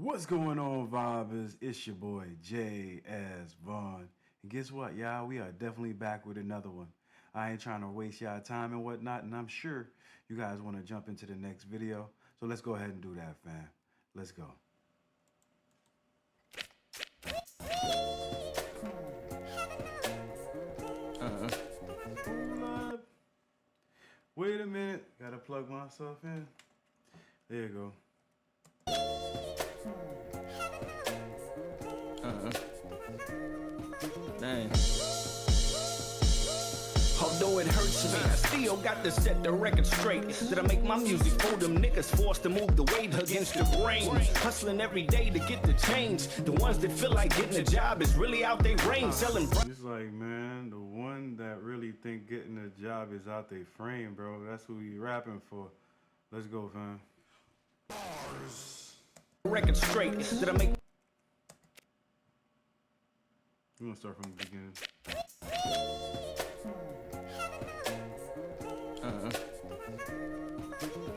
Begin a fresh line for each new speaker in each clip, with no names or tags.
What's going on, vibers? It's your boy J.S. Vaughn. And guess what, y'all? We are definitely back with another one. I ain't trying to waste y'all time and whatnot, and I'm sure you guys want to jump into the next video. So let's go ahead and do that, fam. Let's go. Hold up. Wait a minute. Gotta plug myself in. There you go.
Dang. Although it hurts me, I still got to set the record straight. That I make my music for them niggas forced to move the weight against the grain. Hustling every day to get the change. The ones that feel like getting a job is really out they range. Selling.
It's like, man, the one that really think getting a job is out they frame, bro. That's who you rapping for. Let's go, fam.
Record straight. That I make.
We're gonna start from the beginning.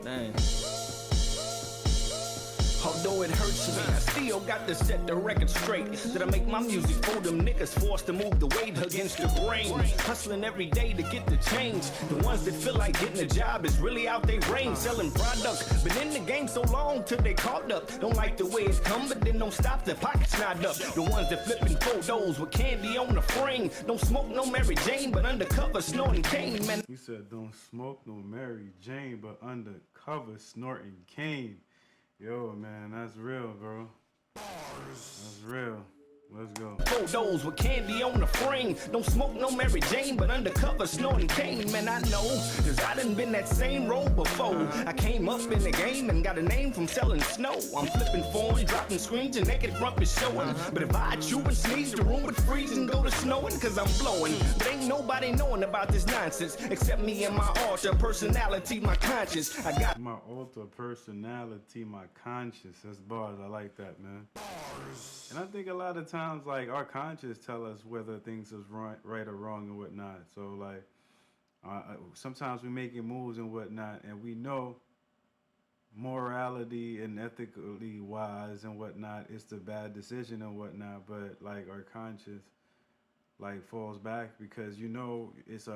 Dang. Although it hurts me, I still got to set the record straight. That I make my music for them niggas forced to move the weight against the grain. Hustling every day to get the change. The ones that feel like getting a job is really out they range. Selling products, been in the game so long till they caught up. Don't like the way it's come, but then don't stop, their pockets not up. The ones that flipping photos with candy on the frame. Don't smoke no Mary Jane, but undercover snorting cane, man.
He said, don't smoke no Mary Jane, but undercover snorting cane. Yo, man, that's real, bro. That's real. Let's go.
Photos with candy on the frame. Don't smoke no Mary Jane, but undercover snorting cane. Man, I know, cause I done been that same road before. I came up in the game and got a name from selling snow. I'm flipping phones, dropping screens, and naked rump is showing. But if I chew and sneeze, the room would freeze and go to snowing, cause I'm blowing. But ain't nobody knowing about this nonsense, except me and my alter personality, my conscience. I got
my alter personality, my conscience. That's bars. I like that, man. And I think a lot of times, like, our conscience tell us whether things is right or wrong and whatnot. So, like, sometimes we making moves and whatnot, and we know morality and ethically wise and whatnot, it's the bad decision and whatnot. But like, our conscience like falls back because you know it's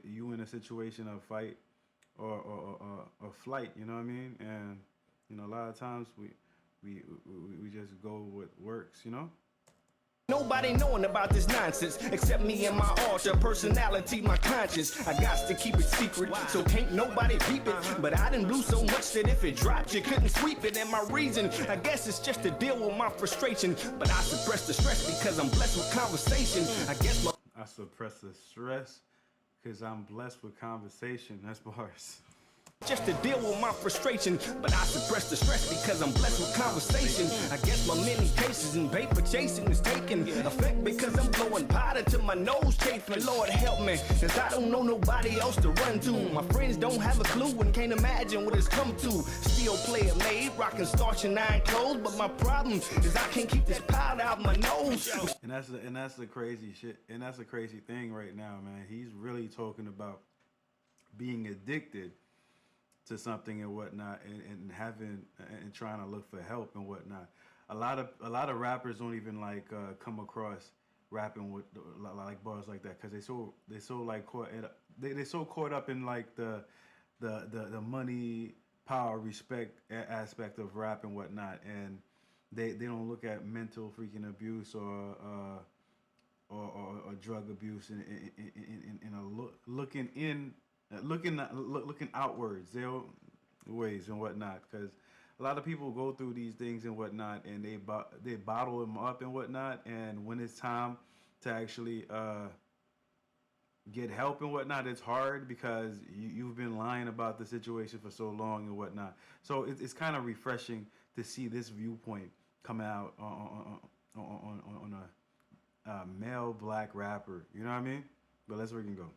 you in a situation of fight or flight. You know what I mean? And you know, a lot of times we just go with works, you know?
nobody knowing about this nonsense, except me and my alter personality, my conscience. I got to keep it secret, so can't nobody peep it. But I done blew so much that if it dropped, you couldn't sweep it. And my reason, I guess it's just to deal with my frustration. But I suppress the stress because I'm blessed with conversation.
I suppress the stress because I'm blessed with conversation. That's bars.
Just to deal with my frustration, but I suppress the stress because I'm blessed with conversation. I guess my many cases and paper chasing is taking effect because I'm blowing powder to my nose chafing. Lord help me, cause I don't know nobody else to run to. My friends don't have a clue and can't imagine what it's come to. Still player made, rocking starch and iron clothes, but my problem is I can't keep this powder out my nose.
And that's the crazy shit, and that's the crazy thing right now, man. He's really talking about being addicted to something and whatnot, and having and trying to look for help and whatnot. A lot of rappers don't even like come across rapping with like bars like that because they so like they so caught up in like the money, power, respect aspect of rap and whatnot, and they don't look at mental freaking abuse or drug abuse in a looking outwards, their ways and whatnot, because a lot of people go through these things and whatnot, and they bottle them up and whatnot, and when it's time to actually get help and whatnot, it's hard because you've been lying about the situation for so long and whatnot. So it's kind of refreshing to see this viewpoint come out on a male black rapper. You know what I mean? But let's freaking go.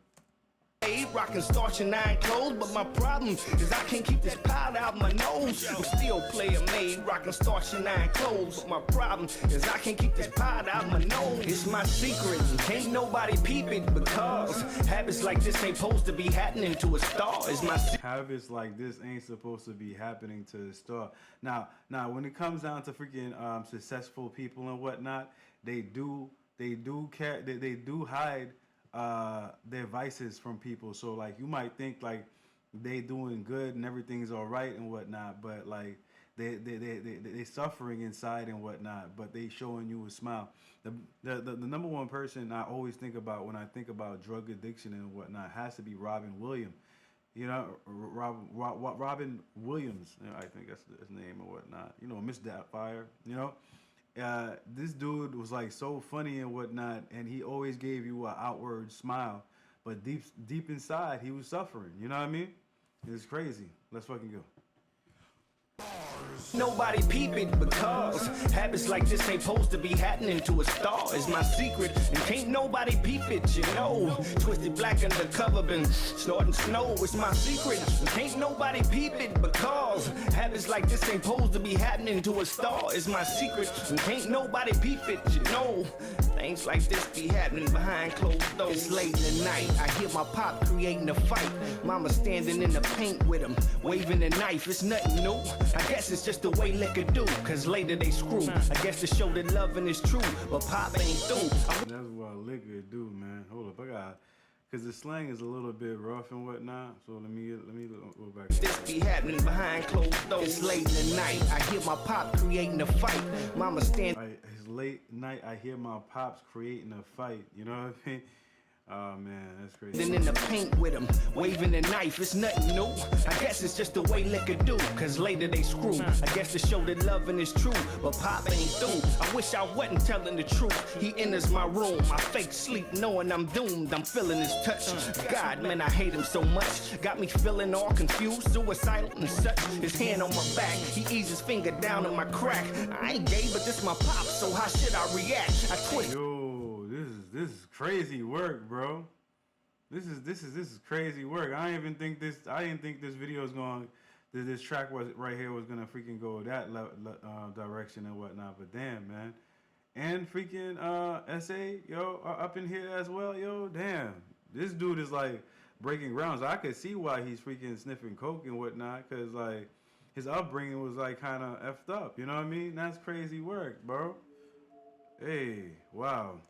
Rockin' starch and iron clothes, but my problem is I can't keep this powder out my nose. I'm still player made, rockin' starch and iron clothes, but my problem is I can't keep this powder out my nose. It's my secret, can't nobody peep it because habits like this ain't supposed to be happening to a star. It's my
Habits like this ain't supposed to be happening to a star. Now, when it comes down to freaking successful people and whatnot, they do hide their vices from people. So like you might think like they doing good and everything's all right and whatnot, but like they suffering inside and whatnot, but they showing you a smile. The number one person I always think about when I think about drug addiction and whatnot has to be Robin Williams. You know, Robin Williams, I think that's his name or whatnot. You know, Miss Doubtfire. You know, this dude was like so funny and whatnot, and he always gave you an outward smile, but deep inside he was suffering. You know what I mean? It's crazy. Let's fucking go.
Nobody peep it because habits like this ain't supposed to be happening to a star. It's my secret and can't nobody peep it, you know. Twisted black undercover, been snorting snow. It's my secret and can't nobody peep it because habits like this ain't supposed to be happening to a star. It's my secret and can't nobody peep it, you know. Things like this be happening behind closed doors. It's late in the night, I hear my pop creating a fight. Mama standing in the paint with him, waving a knife. It's nothing new. I guess it's just the way liquor do, cause later they screw. I guess to show that loving is true, but pop ain't through.
That's what liquor do, man. Hold up, I got, cause the slang is a little bit rough and whatnot. So let me go back.
This be happening behind closed doors. It's late in the night, I hear my pop creating a fight. Mama stand.
It's late night, I hear my pops creating a fight. You know what I mean? Oh man, that's crazy.
Then in the paint with him, waving a knife, it's nothing new. I guess it's just the way liquor do, cause later they screw. I guess to show that loving is true, but pop ain't through. I wish I wasn't telling the truth. He enters my room, I fake sleep knowing I'm doomed. I'm feeling his touch. God, man, I hate him so much. Got me feeling all confused, suicidal and such. His hand on my back, he eases his finger down in my crack. I ain't gay, but this my pop, so how should I react? I twist.
Yo, this is crazy work, bro. This is crazy work. I didn't think this video is going. This track was right here was gonna freaking go that direction and whatnot. But damn, man, and freaking SA yo up in here as well, yo. Damn, this dude is like breaking grounds. I could see why he's freaking sniffing coke and whatnot, cause like his upbringing was like kind of effed up. You know what I mean? That's crazy work, bro. Hey, wow.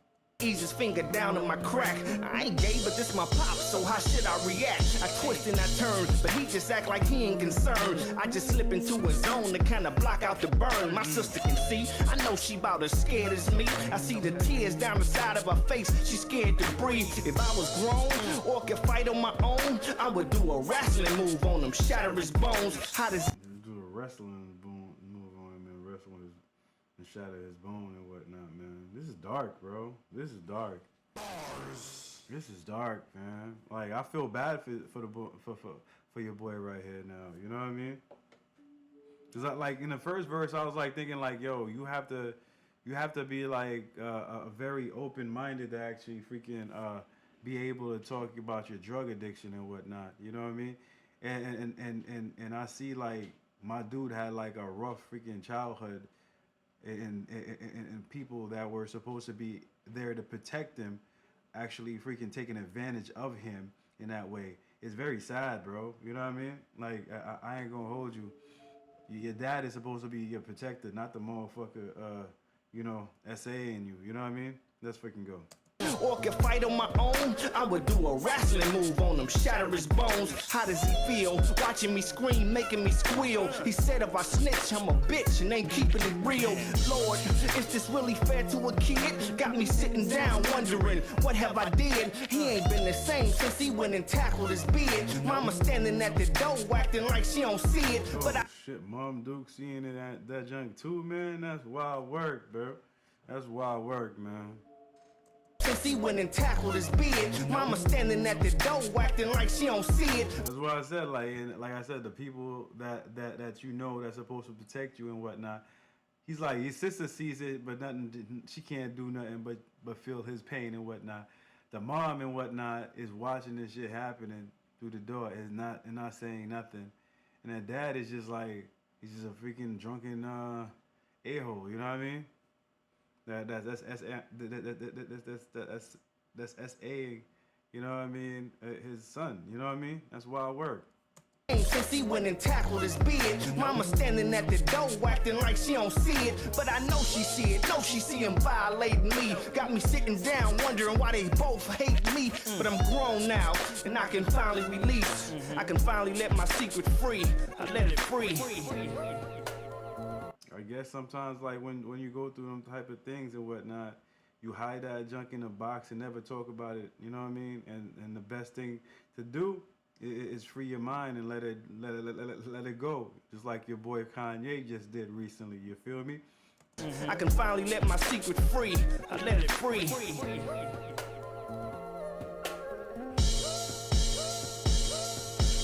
Ease his finger down in my crack. I ain't gay, but this my pop, so how should I react? I twist and I turn, but he just act like he ain't concerned. I just slip into a zone to kinda block out the burn. My sister can see, I know she about as scared as me. I see the tears down the side of her face, she scared to breathe. If I was grown or could fight on my own, I would do a wrestling move on him, shatter his bones. How does
do a wrestling move on him and wrestle his and shatter his bone and whatnot, man. This is dark, bro. This is dark. This is dark, man. Like I feel bad for your boy right here now. You know what I mean? Cause like in the first verse, I was like thinking like, yo, you have to be like very open-minded to actually freaking be able to talk about your drug addiction and whatnot. You know what I mean? And I see like my dude had like a rough freaking childhood. And people that were supposed to be there to protect him actually freaking taking advantage of him in that way. It's very sad, bro. You know what I mean? Like, I ain't gonna hold you. Your dad is supposed to be your protector, not the motherfucker, SA in you. You know what I mean? Let's freaking go.
or could fight on my own, I would do a wrestling move on him, shatter his bones. How does he feel? Watching me scream, making me squeal. He said if I snitch, I'm a bitch and ain't keeping it real. Lord, is this really fair to a kid? Got me sitting down wondering, what have I did? He ain't been the same since he went and tackled his beard. Mama standing at the door acting like she don't see it. But I
shit, Mom Duke seeing it at that junk too, man. That's wild work, bro. That's wild work, man.
Since he went and tackled his beard, Mama standing at the door acting like she don't see it.
That's what I said. Like I said, the people that you know that's supposed to protect you and whatnot. He's like, his sister sees it, but nothing. She can't do nothing but feel his pain and whatnot. the mom and whatnot is watching this shit happening through the door, is not saying nothing, and that dad is just like he's just a freaking drunken a hole. You know what I mean? That's S.A. You know what I mean? His son. You know what I mean? That's wild work.
Since he went and tackled his beard, mama standing at the door acting like she don't see it, but I know she see it, know she see him violating me. Got me sitting down wondering why they both hate me, but I'm grown now and I can finally release. I can finally let my secret free. I let it free.
I guess sometimes like when you go through them type of things and whatnot, you hide that junk in a box and never talk about it. You know what I mean? And the best thing to do is free your mind and let it go, just like your boy Kanye just did recently. You feel me?
I can finally let my secret free. I let it free.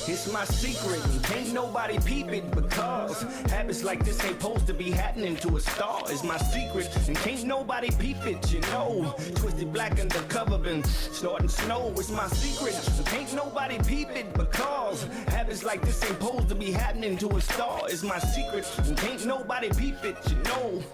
It's my secret, and can't nobody peep it, because habits like this ain't supposed to be happening to a star. It's my secret, and can't nobody peep it, you know. Twisted black undercover, been snorting snow. It's my secret, and can't nobody peep it, because habits like this ain't supposed to be happening to a star. It's my secret, and can't nobody peep it, you know.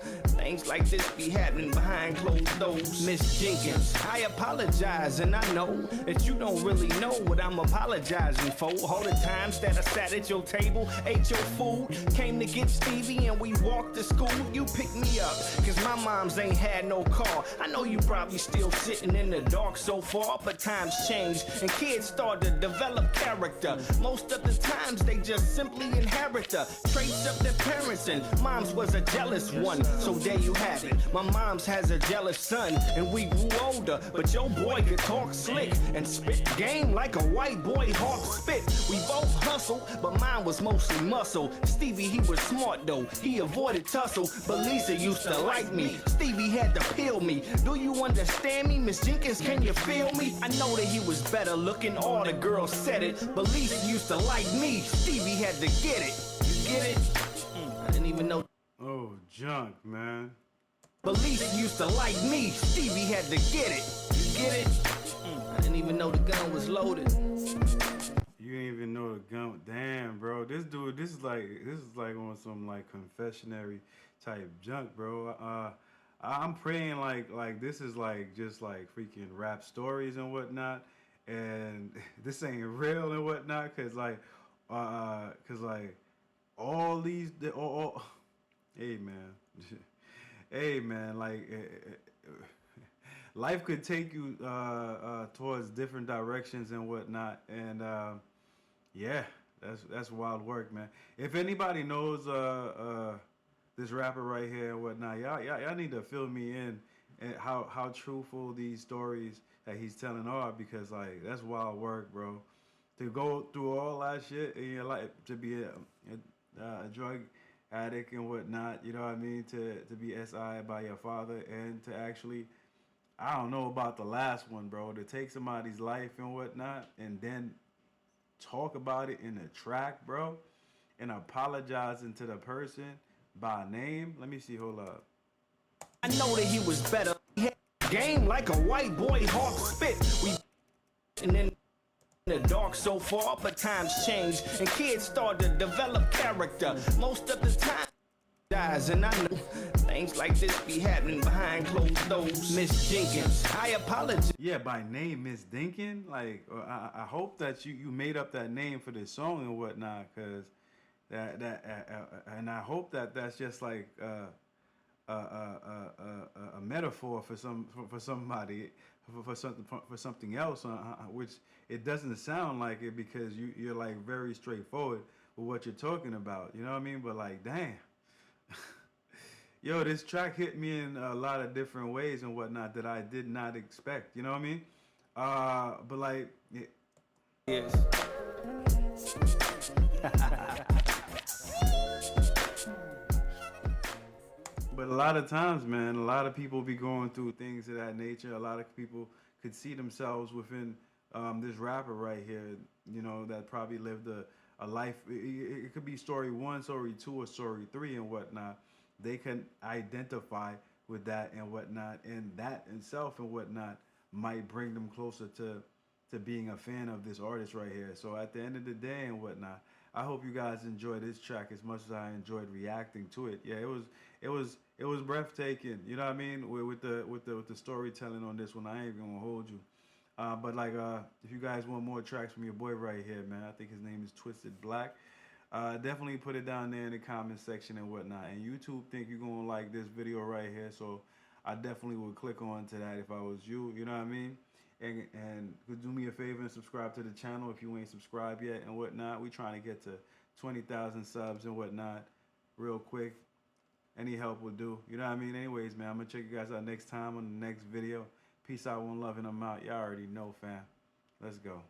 Things like this be happening behind closed doors. Miss Jenkins, I apologize, and I know that you don't really know what I'm apologizing for. All the times that I sat at your table, ate your food, came to get Stevie and we walked to school. You picked me up, cause my moms ain't had no car. I know you probably still sitting in the dark so far, but times change and kids start to develop character. Most of the times they just simply inherit the traits of their parents, and mom's was a jealous one, so there you have it. My mom's has a jealous son, and we grew older, but your boy could talk slick and spit game like a white boy hawk spit. We both hustle, but mine was mostly muscle. Stevie, he was smart though, he avoided tussle, but Lisa used to like me. Stevie had to peel me. Do you understand me, Miss Jenkins? Can you feel me? I know that he was better looking, all the girls said it, but Lisa used to like me. Stevie had to get it. You get it? I didn't even know.
Oh, junk, man.
But Lisa used to like me. Stevie had to get it. You get it? I didn't even know the gun was loaded.
You didn't even know the gun. Damn, bro. This is like on some like confessionary type junk, bro. I'm praying like this is like just like freaking rap stories and whatnot, and this ain't real and whatnot, cause like all these all hey man, hey man, like life could take you towards different directions and whatnot, and yeah, that's wild work, man. If anybody knows this rapper right here and whatnot, y'all need to fill me in and how truthful these stories that he's telling are, because like that's wild work, bro. To go through all that shit in your life, to be a drug addict and whatnot, you know what I mean? To be SI by your father, and to actually, I don't know about the last one, bro, to take somebody's life and whatnot and then talk about it in a track, bro, and apologizing to the person by name. Let me see, hold up.
I know that he was better. He had game like a white boy hawk spit. We and then in the dark so far, but times change and kids start to develop character. Most of the time dies, and I know things like this be happening behind closed doors. Miss Jenkins, I apologize.
Yeah, by name, Miss Dinkin. Like, I hope that you made up that name for this song and whatnot, cause and I hope that that's just like a metaphor for somebody for something else, which it doesn't sound like it, because you're like very straightforward with what you're talking about. You know what I mean? But like, damn. Yo, this track hit me in a lot of different ways and whatnot that I did not expect. You know what I mean? But like,
Yes.
but a lot of times, man, a lot of people be going through things of that nature. A lot of people could see themselves within this rapper right here, you know, that probably lived a life. It could be story 1, story 2, or story 3 and whatnot. They can identify with that and whatnot, and that itself and whatnot might bring them closer to being a fan of this artist right here. So at the end of the day and whatnot, I hope you guys enjoyed this track as much as I enjoyed reacting to it. Yeah, it was breathtaking. You know what I mean? With the storytelling on this one, I ain't gonna hold you. But like, if you guys want more tracks from your boy right here, man, I think his name is Twisted Black. Definitely put it down there in the comment section and whatnot. And YouTube think you're gonna like this video right here, so I definitely would click on to that if I was you. You know what I mean? And could do me a favor and subscribe to the channel if you ain't subscribed yet and whatnot. We trying to get to 20,000 subs and whatnot real quick. Any help would do. You know what I mean? Anyways, man, I'm gonna check you guys out next time on the next video. Peace out, one love, and I'm out. Y'all already know, fam. Let's go.